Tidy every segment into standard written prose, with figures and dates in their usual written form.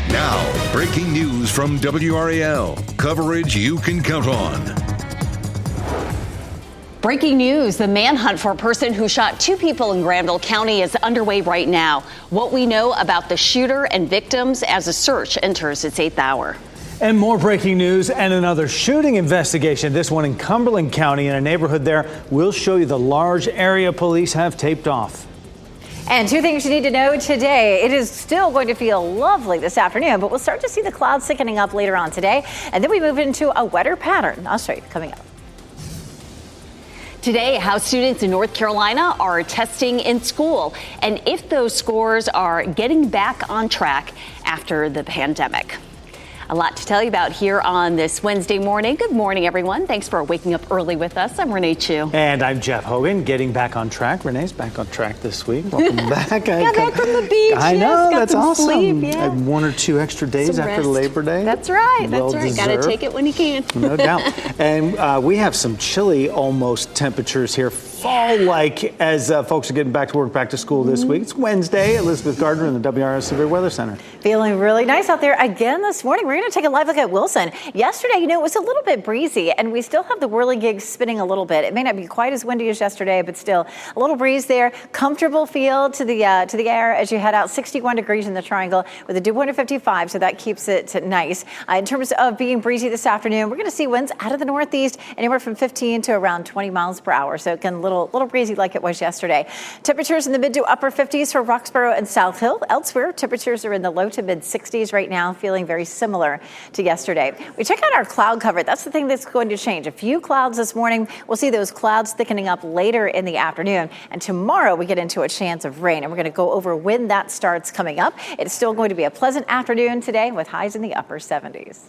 Now, breaking news from WRAL. Coverage you can count on. Breaking news, the manhunt for a person who shot two people in Granville County is underway right now. What we know about the shooter and victims as a search enters its 8th hour. And more breaking news and another shooting investigation, this one in Cumberland County in a neighborhood there. We'll show you the large area police have taped off. And two things you need to know today. It is still going to feel lovely this afternoon, but we'll start to see the clouds thickening up later on today. And then we move into a wetter pattern. I'll show you coming up. Today, how students in North Carolina are testing in school and if those scores are getting back on track after the pandemic. A lot to tell you about here on this Wednesday morning. Good morning, everyone. Thanks for waking up early with us. I'm Renee Chu. And I'm Jeff Hogan, getting back on track. Renee's back on track this week. Welcome back. Got back from the beach. I know, that's awesome. Sleep, yeah. I had 1 or 2 extra days after Labor Day. That's right. That's right. Got to take it when you can. No doubt. And we have some chilly almost temperatures here. Fall-like as folks are getting back to work, back to school this week. It's Wednesday. Elizabeth Gardner in the WRAL Severe Weather Center. Feeling really nice out there again this morning. We're going to take a live look at Wilson. Yesterday, it was a little bit breezy, and we still have the whirligig spinning a little bit. It may not be quite as windy as yesterday, but still a little breeze there. Comfortable feel to the air as you head out. 61 degrees in the Triangle with a dew point of 55, so that keeps it nice. In terms of being breezy this afternoon, we're going to see winds out of the northeast anywhere from 15 to around 20 miles per hour. So again, a little breezy like it was yesterday. Temperatures in the mid to upper 50s for Roxborough and South Hill. Elsewhere, temperatures are in the low to mid 60s right now, feeling very similar to yesterday. We check out our cloud cover. That's the thing that's going to change. A few clouds this morning. We'll see those clouds thickening up later in the afternoon. And tomorrow we get into a chance of rain. And we're going to go over when that starts coming up. It's still going to be a pleasant afternoon today with highs in the upper 70s.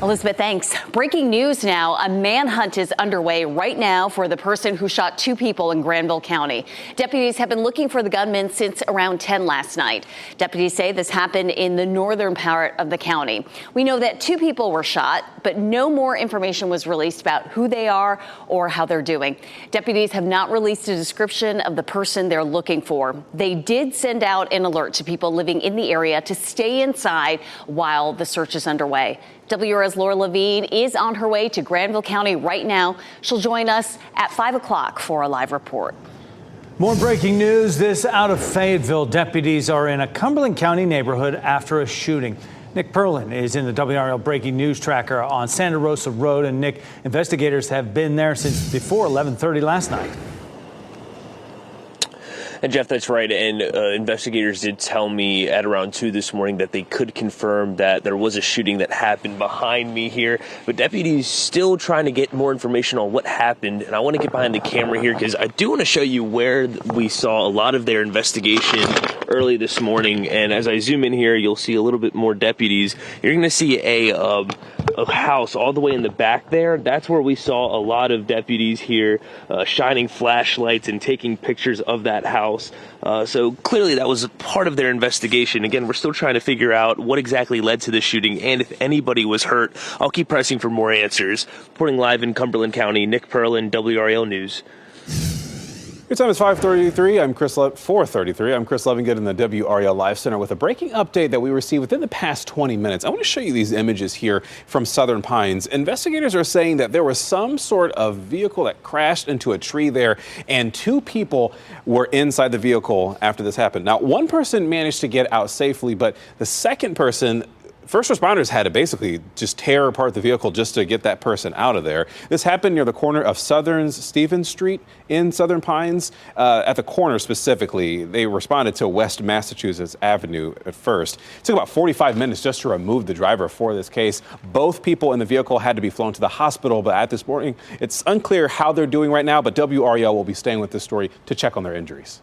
Elizabeth, thanks. Breaking news now. A manhunt is underway right now for the person who shot two people in Granville County. Deputies have been looking for the gunman since around 10 last night. Deputies say this happened in the northern part of the county. We know that two people were shot, but no more information was released about who they are or how they're doing. Deputies have not released a description of the person they're looking for. They did send out an alert to people living in the area to stay inside while the search is underway. WRAL's Laura Levine is on her way to Granville County right now. She'll join us at 5 o'clock for a live report. More breaking news. This out of Fayetteville. Deputies are in a Cumberland County neighborhood after a shooting. Nick Perlin is in the WRAL Breaking News Tracker on Santa Rosa Road. And Nick, investigators have been there since before 11:30 last night. And Jeff, that's right. And investigators did tell me at around 2 this morning that they could confirm that there was a shooting that happened behind me here. But deputies still trying to get more information on what happened. And I want to get behind the camera here because I do want to show you where we saw a lot of their investigation early this morning. And as I zoom in here, you'll see a little bit more deputies. You're going to see a house all the way in the back there. That's where we saw a lot of deputies here shining flashlights and taking pictures of that house. So clearly that was part of their investigation. Again, we're still trying to figure out what exactly led to the shooting and if anybody was hurt. I'll keep pressing for more answers. Reporting live in Cumberland County, Nick Perlin, WRAL News. Your time is 5:33. I'm Chris 4:33. I'm Chris Levingood in the WRAL Live Center with a breaking update that we received within the past 20 minutes. I want to show you these images here from Southern Pines. Investigators are saying that there was some sort of vehicle that crashed into a tree there, and two people were inside the vehicle after this happened. Now, one person managed to get out safely, but the second person, first responders had to basically just tear apart the vehicle just to get that person out of there. This happened near the corner of Stevens Street in Southern Pines. At the corner specifically, they responded to West Massachusetts Avenue at first. It took about 45 minutes just to remove the driver for this case. Both people in the vehicle had to be flown to the hospital, but at this morning, it's unclear how they're doing right now, but WRAL will be staying with this story to check on their injuries.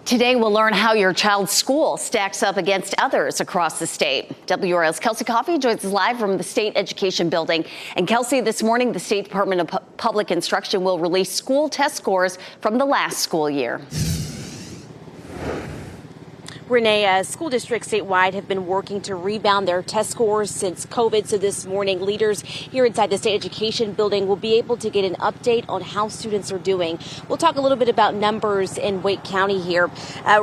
Today, we'll learn how your child's school stacks up against others across the state. WRAL's Kelsey Coffey joins us live from the State Education Building. And Kelsey, this morning, the State Department of Public Instruction will release school test scores from the last school year. Renee, school districts statewide have been working to rebound their test scores since COVID. So this morning, leaders here inside the state education building will be able to get an update on how students are doing. We'll talk a little bit about numbers in Wake County here.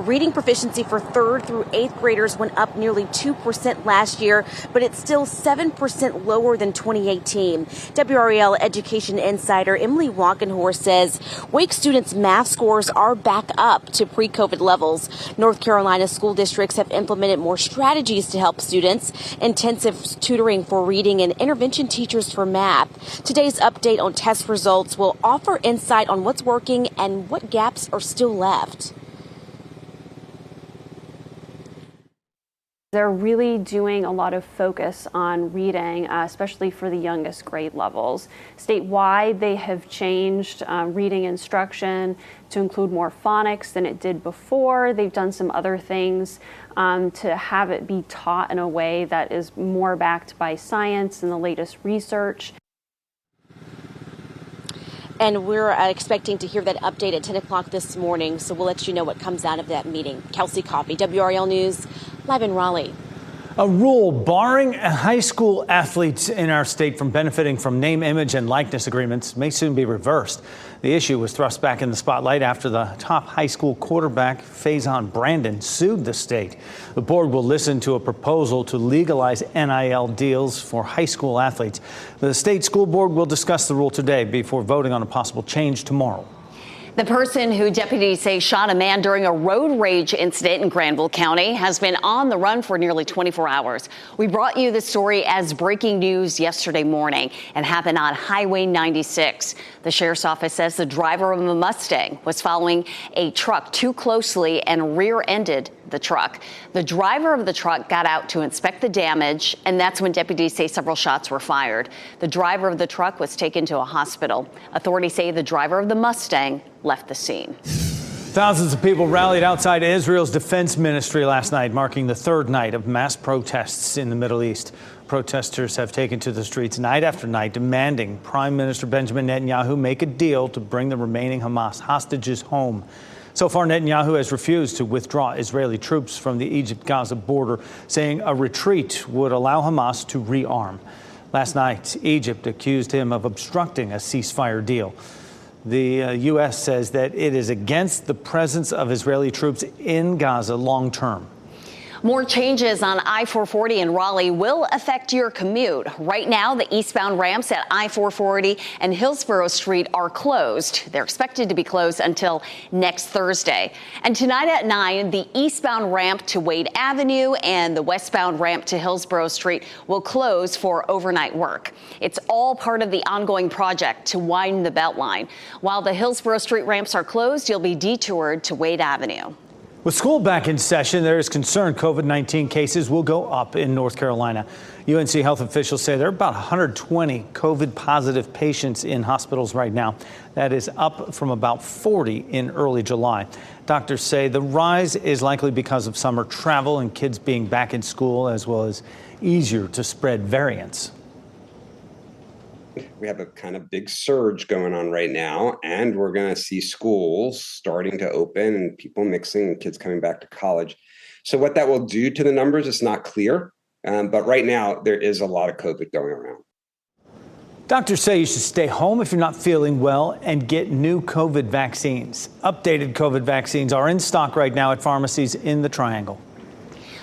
Reading proficiency for 3rd through 8th graders went up nearly 2% last year, but it's still 7% lower than 2018. WRAL education insider Emily Walkenhorst says Wake students' math scores are back up to pre-COVID levels. North Carolina school districts have implemented more strategies to help students, intensive tutoring for reading and intervention teachers for math. Today's update on test results will offer insight on what's working and what gaps are still left. They're really doing a lot of focus on reading, especially for the youngest grade levels. Statewide, they have changed reading instruction to include more phonics than it did before. They've done some other things to have it be taught in a way that is more backed by science and the latest research. And we're expecting to hear that update at 10 o'clock this morning, so we'll let you know what comes out of that meeting. Kelsey Coffey, WRAL News, live in Raleigh. A rule barring high school athletes in our state from benefiting from name, image, and likeness agreements may soon be reversed. The issue was thrust back in the spotlight after the top high school quarterback, Faison Brandon, sued the state. The board will listen to a proposal to legalize NIL deals for high school athletes. The state school board will discuss the rule today before voting on a possible change tomorrow. The person who deputies say shot a man during a road rage incident in Granville County has been on the run for nearly 24 hours. We brought you the story as breaking news yesterday morning and happened on Highway 96. The sheriff's office says the driver of a Mustang was following a truck too closely and rear-ended the truck. The driver of the truck got out to inspect the damage, and that's when deputies say several shots were fired. The driver of the truck was taken to a hospital. Authorities say the driver of the Mustang left the scene. Thousands of people rallied outside Israel's defense ministry last night, marking the 3rd night of mass protests in the Middle East. Protesters have taken to the streets night after night, demanding Prime Minister Benjamin Netanyahu make a deal to bring the remaining Hamas hostages home. So far, Netanyahu has refused to withdraw Israeli troops from the Egypt-Gaza border, saying a retreat would allow Hamas to rearm. Last night, Egypt accused him of obstructing a ceasefire deal. The U.S. says that it is against the presence of Israeli troops in Gaza long term. More changes on I-440 in Raleigh will affect your commute. Right now, the eastbound ramps at I-440 and Hillsborough Street are closed. They're expected to be closed until next Thursday. And tonight at 9, the eastbound ramp to Wade Avenue and the westbound ramp to Hillsborough Street will close for overnight work. It's all part of the ongoing project to widen the Beltline. While the Hillsborough Street ramps are closed, you'll be detoured to Wade Avenue. With school back in session, there is concern COVID-19 cases will go up in North Carolina. UNC health officials say there are about 120 COVID-positive patients in hospitals right now. That is up from about 40 in early July. Doctors say the rise is likely because of summer travel and kids being back in school, as well as easier to spread variants. We have a kind of big surge going on right now, and we're going to see schools starting to open and people mixing and kids coming back to college. So what that will do to the numbers is not clear, but right now there is a lot of COVID going around. Doctors say you should stay home if you're not feeling well and get new COVID vaccines. Updated COVID vaccines are in stock right now at pharmacies in the Triangle.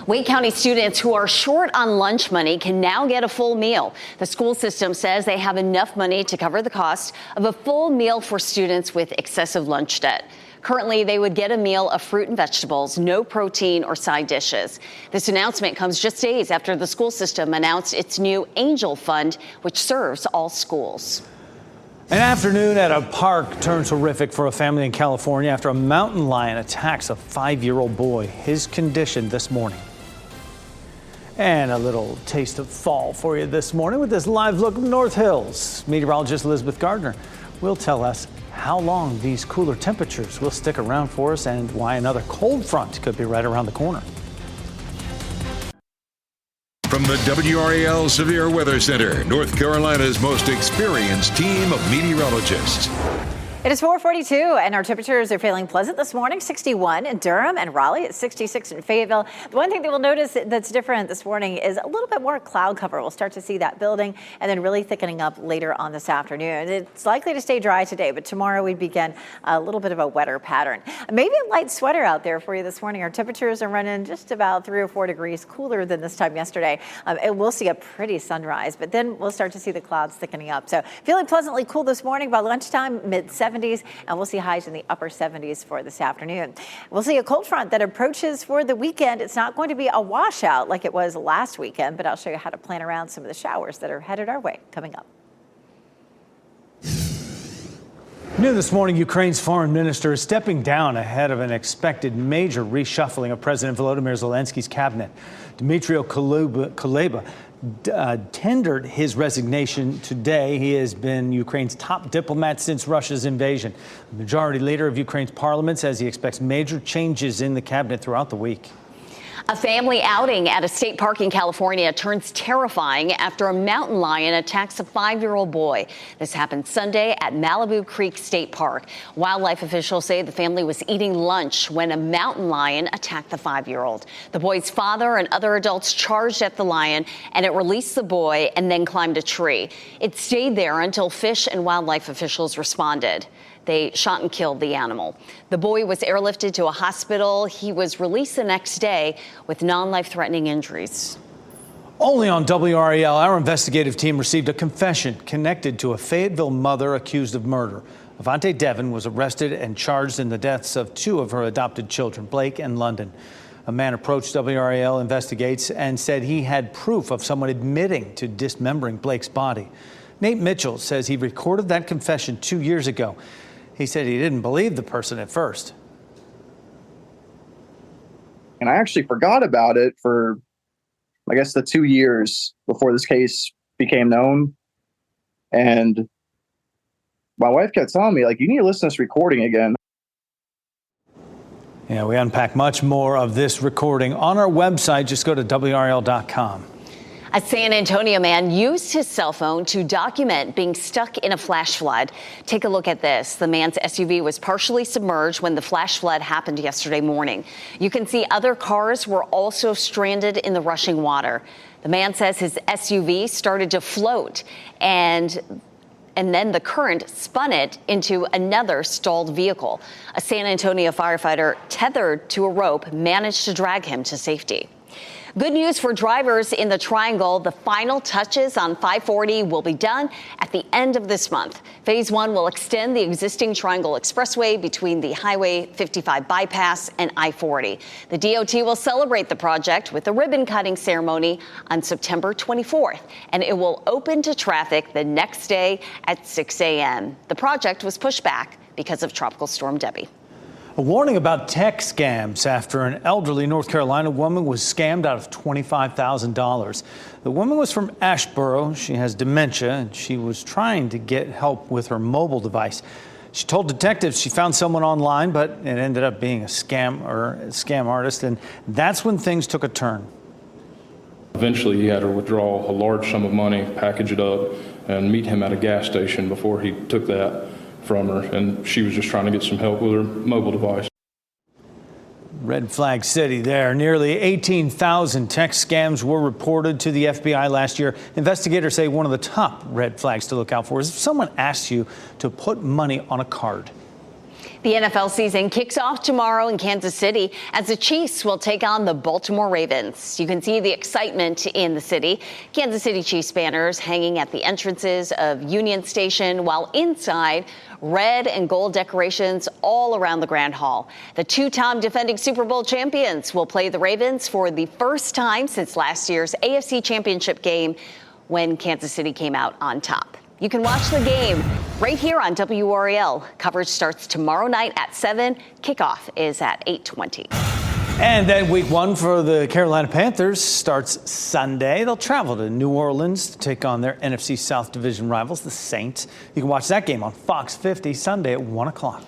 Wake County students who are short on lunch money can now get a full meal. The school system says they have enough money to cover the cost of a full meal for students with excessive lunch debt. Currently, they would get a meal of fruit and vegetables, no protein or side dishes. This announcement comes just days after the school system announced its new Angel Fund, which serves all schools. An afternoon at a park turns horrific for a family in California after a mountain lion attacks a 5-year-old boy. His condition this morning. And a little taste of fall for you this morning with this live look of North Hills. Meteorologist Elizabeth Gardner will tell us how long these cooler temperatures will stick around for us and why another cold front could be right around the corner. From the WRAL Severe Weather Center, North Carolina's most experienced team of meteorologists. It is 4:42, and our temperatures are feeling pleasant this morning. 61 in Durham and Raleigh, at 66 in Fayetteville. The one thing that we'll notice that's different this morning is a little bit more cloud cover. We'll start to see that building and then really thickening up later on this afternoon. It's likely to stay dry today, but tomorrow we begin a little bit of a wetter pattern. Maybe a light sweater out there for you this morning. Our temperatures are running just about 3 or 4 degrees cooler than this time yesterday. And we'll see a pretty sunrise, but then we'll start to see the clouds thickening up. So feeling pleasantly cool this morning. By lunchtime, mid-70s. And we'll see highs in the upper 70s for this afternoon. We'll see a cold front that approaches for the weekend. It's not going to be a washout like it was last weekend, but I'll show you how to plan around some of the showers that are headed our way coming up. New this morning, Ukraine's foreign minister is stepping down ahead of an expected major reshuffling of President Volodymyr Zelensky's cabinet. Dmytro Kuleba tendered his resignation today. He has been Ukraine's top diplomat since Russia's invasion. The majority leader of Ukraine's parliament says he expects major changes in the cabinet throughout the week. A family outing at a state park in California turns terrifying after a mountain lion attacks a 5-year-old boy. This happened Sunday at Malibu Creek State Park. Wildlife officials say the family was eating lunch when a mountain lion attacked the 5-year-old. The boy's father and other adults charged at the lion, and it released the boy and then climbed a tree. It stayed there until fish and wildlife officials responded. They shot and killed the animal. The boy was airlifted to a hospital. He was released the next day with non-life-threatening injuries. Only on WRAL, our investigative team received a confession connected to a Fayetteville mother accused of murder. Avante Devon was arrested and charged in the deaths of 2 of her adopted children, Blake and London. A man approached WRAL Investigates and said he had proof of someone admitting to dismembering Blake's body. Nate Mitchell says he recorded that confession 2 years ago. He said he didn't believe the person at first. And I actually forgot about it for, I guess, the 2 years before this case became known. And my wife kept telling me, like, you need to listen to this recording again. Yeah, we unpack much more of this recording on our website. Just go to WRAL.com. A San Antonio man used his cell phone to document being stuck in a flash flood. Take a look at this. The man's SUV was partially submerged when the flash flood happened yesterday morning. You can see other cars were also stranded in the rushing water. The man says his SUV started to float and then the current spun it into another stalled vehicle. A San Antonio firefighter tethered to a rope managed to drag him to safety. Good news for drivers in the Triangle. The final touches on 540 will be done at the end of this month. Phase 1 will extend the existing Triangle Expressway between the Highway 55 bypass and I-40. The DOT will celebrate the project with a ribbon-cutting ceremony on September 24th, and it will open to traffic the next day at 6 a.m. The project was pushed back because of Tropical Storm Debbie. A warning about tech scams after an elderly North Carolina woman was scammed out of $25,000. The woman was from Asheboro. She has dementia, and she was trying to get help with her mobile device. She told detectives she found someone online, but it ended up being a scam artist, and that's when things took a turn. Eventually, he had her withdraw a large sum of money, package it up, and meet him at a gas station before he took that from her, and she was just trying to get some help with her mobile device. Red Flag City there. Nearly 18,000 tech scams were reported to the FBI last year. Investigators say one of the top red flags to look out for is if someone asks you to put money on a card. The NFL season kicks off tomorrow in Kansas City as the Chiefs will take on the Baltimore Ravens. You can see the excitement in the city. Kansas City Chiefs banners hanging at the entrances of Union Station, while inside, red and gold decorations all around the Grand Hall. The 2-time defending Super Bowl champions will play the Ravens for the first time since last year's AFC Championship game when Kansas City came out on top. You can watch the game right here on WRAL. Coverage starts tomorrow night at 7. Kickoff is at 8:20. And then week 1 for the Carolina Panthers starts Sunday. They'll travel to New Orleans to take on their NFC South Division rivals, the Saints. You can watch that game on Fox 50 Sunday at 1 o'clock.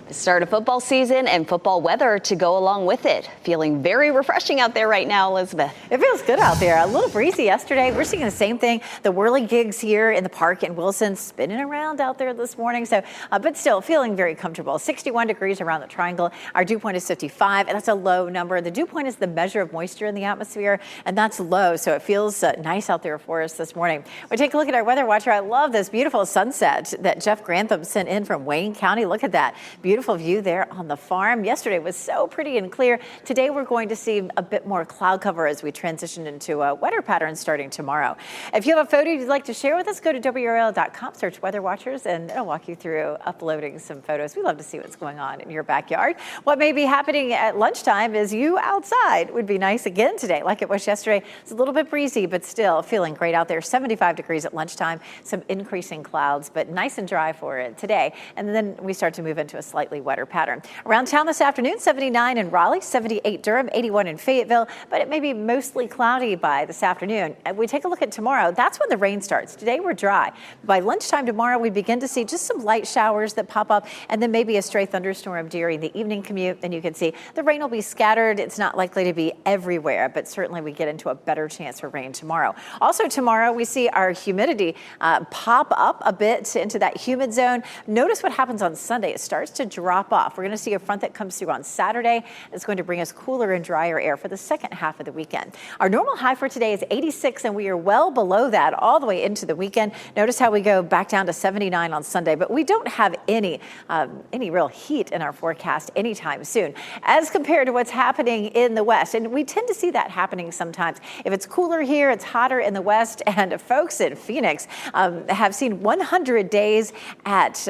The start of football season and football weather to go along with it. Feeling very refreshing out there right now, Elizabeth. It feels good out there. A little breezy yesterday. We're seeing the same thing. The whirligigs here in the park in Wilson spinning around out there this morning. So, but still feeling very comfortable. 61 degrees around the triangle. Our dew point is 55, and that's a low number. The dew point is the measure of moisture in the atmosphere, and that's low. So it feels nice out there for us this morning. We take a look at our weather watcher. I love this beautiful sunset that Jeff Grantham sent in from Wayne County. Look at that beautiful view there on the farm. Yesterday was so pretty and clear. Today we're going to see a bit more cloud cover as we transition into a wetter pattern starting tomorrow. If you have a photo you'd like to share with us, go to WRAL.com, search Weather Watchers, and it'll walk you through uploading some photos. We love to see what's going on in your backyard. What may be happening at lunchtime is you outside. Would be nice again today, like it was yesterday. It's a little bit breezy, but still feeling great out there. 75 degrees at lunchtime, some increasing clouds, but nice and dry for it today. And then we start to move into a slightly wetter pattern. Around town this afternoon, 79 in Raleigh, 78 Durham, 81 in Fayetteville, but it may be mostly cloudy by this afternoon. And we take a look at tomorrow. That's when the rain starts. Today we're dry. By lunchtime tomorrow, we begin to see just some light showers that pop up and then maybe a stray thunderstorm during the evening commute. And you can see the rain will be scattered. It's not likely to be everywhere, but certainly we get into a better chance for rain tomorrow. Also tomorrow, we see our humidity pop up a bit into that humid zone. Notice what happens on Sunday. It starts to drop off. We're going to see a front that comes through on Saturday. It's going to bring us cooler and drier air for the second half of the weekend. Our normal high for today is 86, and we are well below that all the way into the weekend. Notice how we go back down to 79 on Sunday, but we don't have any real heat in our forecast anytime soon as compared to what's happening in the west. And we tend to see that happening sometimes. If it's cooler here, it's hotter in the west. And folks in Phoenix have seen 100 days at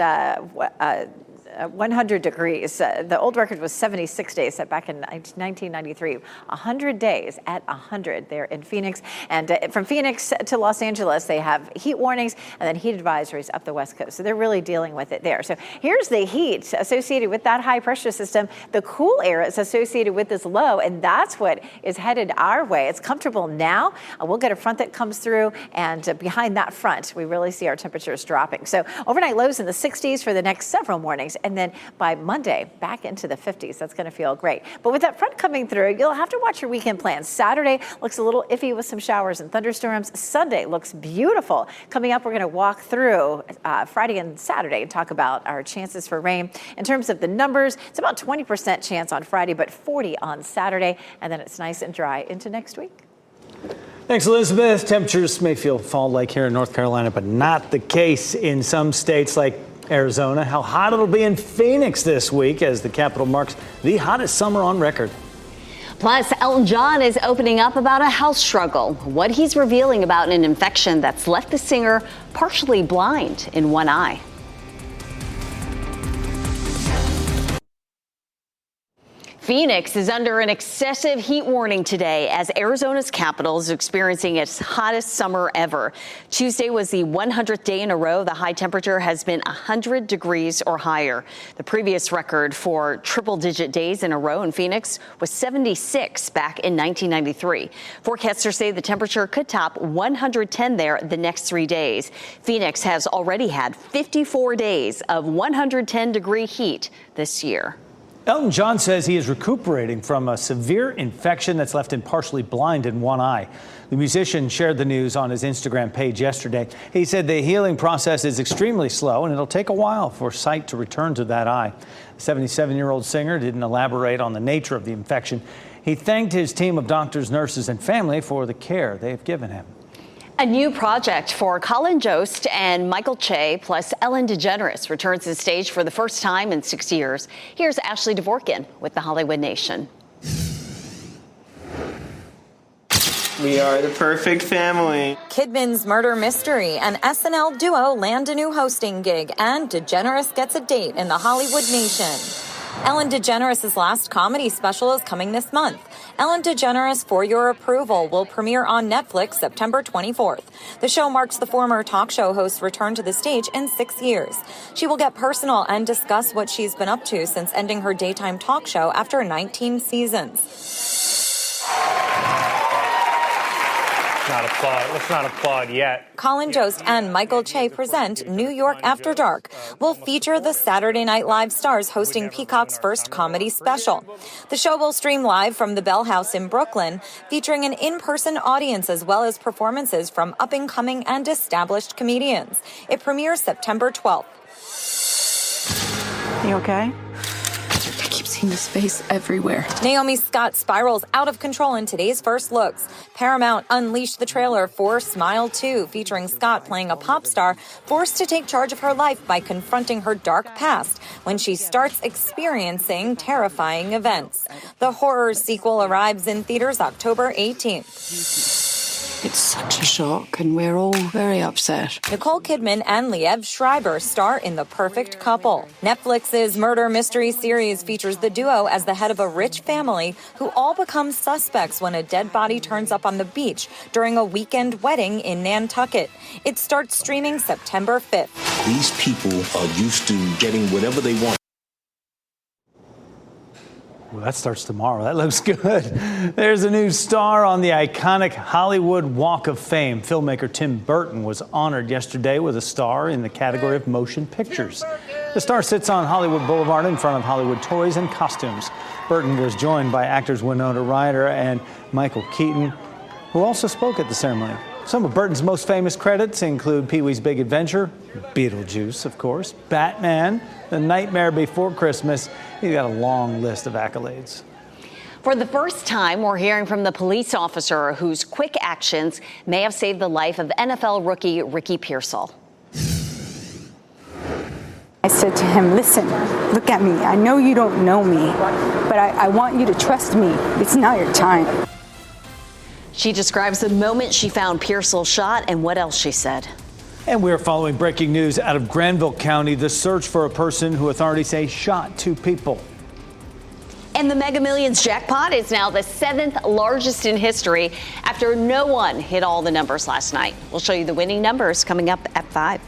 100 degrees. The old record was 76 days set back in 1993. 100 days at 100 there in Phoenix. And from Phoenix to Los Angeles, they have heat warnings and then heat advisories up the West Coast. So they're really dealing with it there. So here's the heat associated with that high pressure system. The cool air is associated with this low, and that's what is headed our way. It's comfortable now. We'll get a front that comes through, and behind that front, we really see our temperatures dropping. So overnight lows in the 60s for the next several mornings. And then by Monday, back into the 50s. That's going to feel great. But with that front coming through, you'll have to watch your weekend plans. Saturday looks a little iffy with some showers and thunderstorms. Sunday looks beautiful. Coming up, we're going to walk through Friday and Saturday and talk about our chances for rain. In terms of the numbers, it's about 20% chance on Friday, but 40 on Saturday. And then it's nice and dry into next week. Thanks, Elizabeth. Temperatures may feel fall-like here in North Carolina, but not the case in some states like Arizona. How hot it'll be in Phoenix this week as the capital marks the hottest summer on record. Plus, Elton John is opening up about a health struggle, what he's revealing about an infection that's left the singer partially blind in one eye. Phoenix is under an excessive heat warning today as Arizona's capital is experiencing its hottest summer ever. Tuesday was the 100th day in a row the high temperature has been 100 degrees or higher. The previous record for triple-digit days in a row in Phoenix was 76 back in 1993. Forecasters say the temperature could top 110 there the next 3 days. Phoenix has already had 54 days of 110-degree heat this year. Elton John says he is recuperating from a severe infection that's left him partially blind in one eye. The musician shared the news on his Instagram page yesterday. He said the healing process is extremely slow and it'll take a while for sight to return to that eye. The 77-year-old singer didn't elaborate on the nature of the infection. He thanked his team of doctors, nurses, and family for the care they've given him. A new project for Colin Jost and Michael Che plus Ellen DeGeneres returns to the stage for the first time in 6 years. Here's Ashley Dvorkin with the Hollywood Nation. We are the perfect family. Kidman's murder mystery and SNL duo land a new hosting gig, and DeGeneres gets a date in the Hollywood Nation. Ellen DeGeneres' last comedy special is coming this month. Ellen DeGeneres, For Your Approval, will premiere on Netflix September 24th. The show marks the former talk show host's return to the stage in 6 years. She will get personal and discuss what she's been up to since ending her daytime talk show after 19 seasons. Let's not applaud yet. Colin Jost and Michael Che present New York After Dark. Will feature the Saturday Night Live stars hosting Peacock's first comedy special. The show will stream live from the Bell House in Brooklyn, featuring an in-person audience as well as performances from up-and-coming and established comedians. It premieres September 12th. You okay? I keep seeing his face everywhere. Naomi Scott spirals out of control in today's first looks. Paramount unleashed the trailer for Smile 2, featuring Scott playing a pop star forced to take charge of her life by confronting her dark past when she starts experiencing terrifying events. The horror sequel arrives in theaters October 18th. It's such a shock, and we're all very upset. Nicole Kidman and Liev Schreiber star in The Perfect Couple. Netflix's murder mystery series features the duo as the head of a rich family who all become suspects when a dead body turns up on the beach during a weekend wedding in Nantucket. It starts streaming September 5th. These people are used to getting whatever they want. Well, that starts tomorrow. That looks good. There's a new star on the iconic Hollywood Walk of Fame. Filmmaker Tim Burton was honored yesterday with a star in the category of motion pictures. The star sits on Hollywood Boulevard in front of Hollywood toys and costumes. Burton was joined by actors Winona Ryder and Michael Keaton, who also spoke at the ceremony. Some of Burton's most famous credits include Pee-wee's Big Adventure, Beetlejuice, of course, Batman, The Nightmare Before Christmas. He's got a long list of accolades. For the first time, we're hearing from the police officer whose quick actions may have saved the life of NFL rookie Ricky Pearsall. I said to him, listen, look at me. I know you don't know me, but I want you to trust me. It's not your time. She describes the moment she found Pearsall shot and what else she said. And we're following breaking news out of Granville County, the search for a person who authorities say shot two people. And the Mega Millions jackpot is now the 7th largest in history after no one hit all the numbers last night. We'll show you the winning numbers coming up at 5.